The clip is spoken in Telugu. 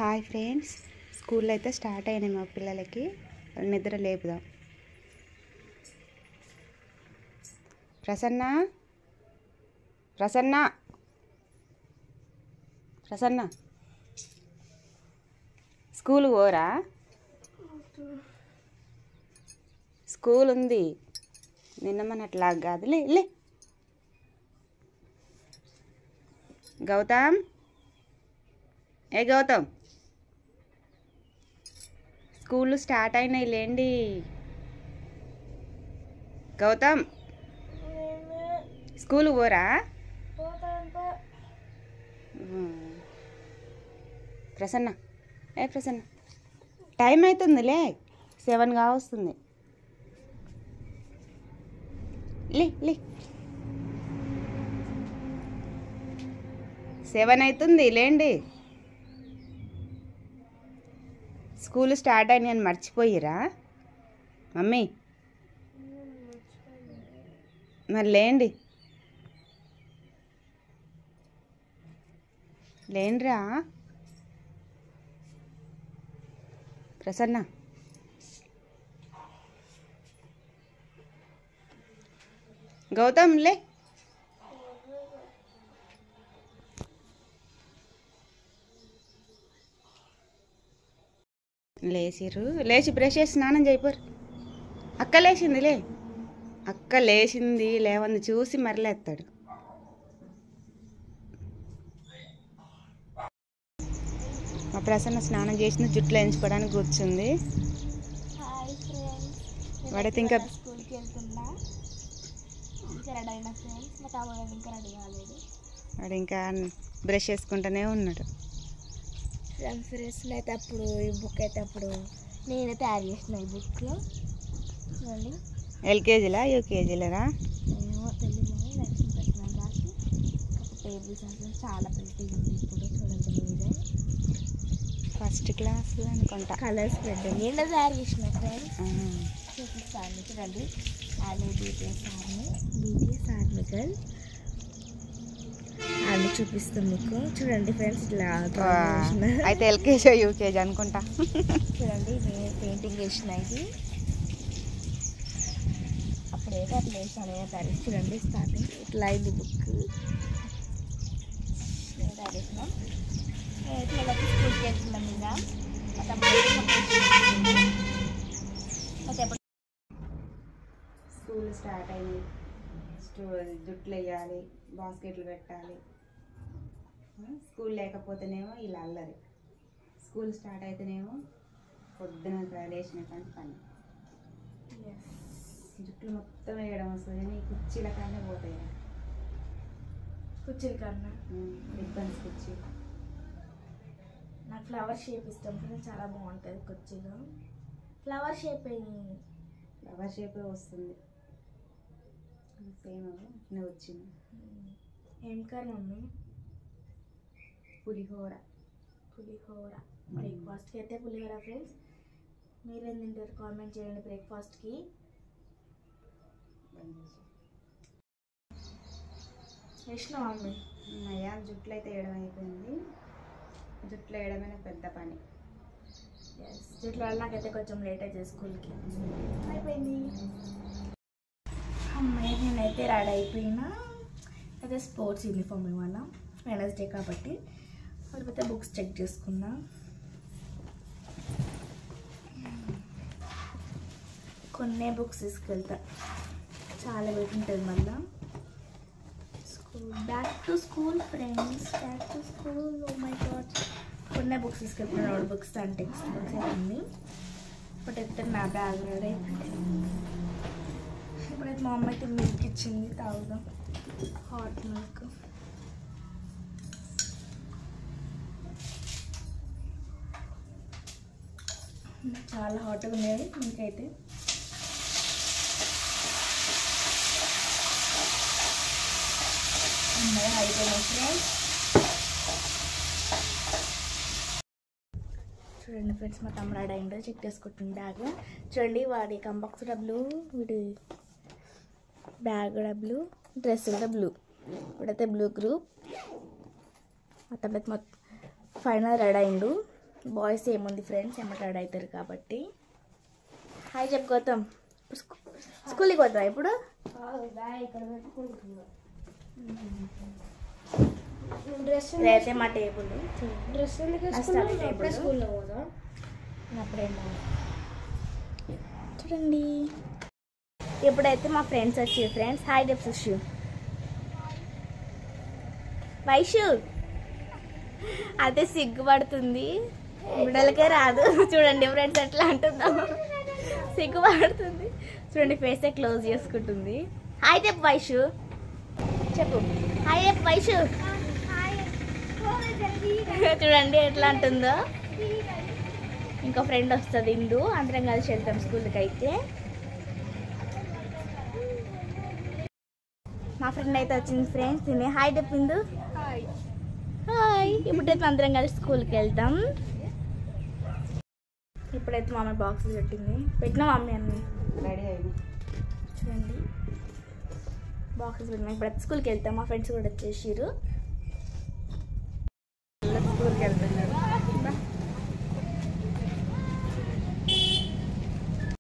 హాయ్ ఫ్రెండ్స్, స్కూల్ అయితే స్టార్ట్ అయినాయి. మా పిల్లలకి నిద్ర లేపుదాం. ప్రసన్న ప్రసన్న ప్రసన్న స్కూల్ పోరా? స్కూల్ ఉంది, నిన్న మనట్లా కాదు. లే లే గౌతమ్, ఏ గౌతమ్, స్కూల్ స్టార్ట్ అయినాయి లేండి. గౌతమ్, స్కూల్ పోరా? ప్రసన్న, ఏ ప్రసన్న, టైం అవుతుందిలే, 7 కావస్తుంది. లే లే 7 అవుతుంది లేండి. స్కూల్ స్టార్ట్ అయినాయి అని మర్చిపోయిరా మమ్మీ? మరి లేండి, లేండ్రా. ప్రసన్న, గౌతమ్ లే. లేచిర్రు, లేచి బ్రష్ చేసి స్నానం చేయిపోరు. అక్క లేచింది, లే అక్క లేచింది, లేవంది చూసి మరలేస్తాడు. మా ప్రసన్న స్నానం చేసిన జుట్లు వేయించుకోవడానికి కూర్చుంది. వాడైతే ఇంకా స్కూల్కి వెళ్తున్నా, ఇంకా రెడీ అయినా ఫ్రెండ్స్. మా తమ్ముడు ఇంకా రెడీ కాలేదు. వాడు ఇంకా బ్రష్ చేసుకుంటూనే ఉన్నాడు. ఫ్రెండ్స్ అయితే అప్పుడు ఈ బుక్ అయితే అప్పుడు నేనే తయారు చేసిన ఈ బుక్ చూడండి. ఎల్కేజీలా యూకేజీలరా ఏమో తెలియదు, లక్ష్మీ ప్రశ్న రాసి టేబుల్స్ అంటే చాలా పెద్దగా ఉంది. ఇప్పుడు చూడండి, మీరే ఫస్ట్ క్లాస్ అనుకుంటా. కలర్స్ పెద్ద నేనే తయారు చేసిన ఫ్రెండ్స్. చూపిస్తాను చూడండి. ఆర్మీ బీటీఎస్ ఆర్మీ గర్ల్ అది చూపిస్తాం మీకు. చూడండి ఫ్రెండ్స్, ఇట్లా అయితే ఎల్కేజీ యూకేజీ అనుకుంటా. చూడండి, నేను పెయింటింగ్ వేసిన ఇది అప్పుడైతే అట్లా వేసాను తయారు. చూడండి స్టార్టింగ్ ఇట్లా అయింది బుక్ నేను తయారు చేసినాం. పిల్లలకి స్కూల్కి వెళ్తున్నాం. ఇంకా స్కూల్ స్టార్ట్ అయింది. జుట్లు వేయాలి, బాస్కెట్లు పెట్టాలి. స్కూల్ లేకపోతేనేమో ఇలా అల్లరి, స్కూల్ స్టార్ట్ అయితేనేమో పొద్దున లేచిన కానీ పని. జుట్లు మొత్తం వేయడం వస్తుంది కానీ కుర్చీల కన్నా పోతాయి. కుర్చీల కన్నా రిబ్బన్స్ కుర్చీ. నాకు ఫ్లవర్ షేప్ ఇష్టం, చాలా బాగుంటుంది కుర్చీలో. ఫ్లవర్ షేప్ ఫ్లవర్ షేపే వస్తుంది, సేమ్ అట్నే వచ్చింది. ఏం కర్రీ మమ్మీ? పులిహోర. బ్రేక్ఫాస్ట్కి అయితే పులిహోర ఫ్రెండ్స్. మీరేం తింటారు కామెంట్ చేయండి బ్రేక్ఫాస్ట్కి. వేసిన మమ్మీ అయ్యా జుట్లు అయితే వేయడం అయిపోయింది. జుట్లు వేయడమే పెద్ద పని. జుట్ల వల్ల నాకైతే కొంచెం లేట్ అయితే స్కూల్కి అయిపోయింది. అమ్మాయి నేనైతే రెడీ అయిపోయినా. అయితే స్పోర్ట్స్ యూనిఫామ్ ఇవాళ వెనస్డే కాబట్టి లేకపోతే బుక్స్ చెక్ చేసుకున్నా. కొన్ని బుక్స్ తీసుకెళ్తా, చాలా వెయిట్ ఉంటుంది మళ్ళీ. Back to school friends, back to school. Oh my god, కొన్ని బుక్స్ తీసుకెళ్తున్నా. Notebooks and textbooks అయింది. ఇప్పుడైతే నా బ్యాగ్ రెడీ అయిపోయింది. ఇప్పుడైతే మా అమ్మ అయితే మిల్క్ ఇచ్చింది, తాగుదాం. Hot milk. చాలా హాట్గా ఉన్నాయి మిల్క్ అయితే. అయిపోయింది ఫ్రెండ్స్. చూడండి ఫ్రెండ్స్, మా తమ్ముడు రెడీ అయిందో చెక్ చేసుకుంటుంది బ్యాగ్. చూడండి, వాడి కంబాక్స్ డబ్బులు, వీడి బ్యాగ్ డబ్బులు, డ్రెస్ కూడా బ్లూ. ఇప్పుడైతే బ్లూ గ్రూప్. మా తమ్ముడు మొత్తం ఫైనల్ రెడీ అయిండు. బాయ్స్ ఏముంది ఫ్రెండ్స్ ఎమ్మటాడు అవుతారు కాబట్టి. హాయ్ చెప్పు గౌతమ్. స్కూల్కి పోతావా ఇప్పుడు? అయితే మా టేబుల్ డ్రెస్ టేబుల్ స్కూల్లో పోదా? అప్పుడేమో చూడండి. ఇప్పుడైతే మా ఫ్రెండ్స్ వచ్చి ఫ్రెండ్స్ హాయ్ చెప్పు సుషు. వైషు అదే సిగ్గుపడుతుంది, బిడ్డలకే రాదు. చూడండి ఫ్రెండ్స్ ఎట్లా అంటుందో, సిగ్గుపడుతుంది. చూడండి ఫేసే క్లోజ్ చేసుకుంటుంది. హాయ్ చెప్పు వైషు, చెప్పు హాయ్ చెప్పు వైషు. చూడండి ఎట్లా అంటుందో. ఇంకో ఫ్రెండ్ వస్తుంది ఇందు, అందరం కలిసి వెళ్తాం స్కూల్కి. అయితే మా ఫ్రెండ్ అయితే వచ్చింది ఫ్రెండ్స్. తినే హాయ్ చెప్పిందు. హాయ్. ఇప్పుడైతే అందరం కలిసి స్కూల్కి వెళ్తాం. ఇప్పుడైతే మా అమ్మ బాక్స్ పెట్టినా మమ్మీ అన్ని రెడీ అయింది. చూడండి బాక్సెస్ పెట్టినా. ఇప్పుడైతే స్కూల్కి వెళ్తాం. మా ఫ్రెండ్స్ కూడా వచ్చేసారు. స్కూల్కి వెళ్తున్నారు.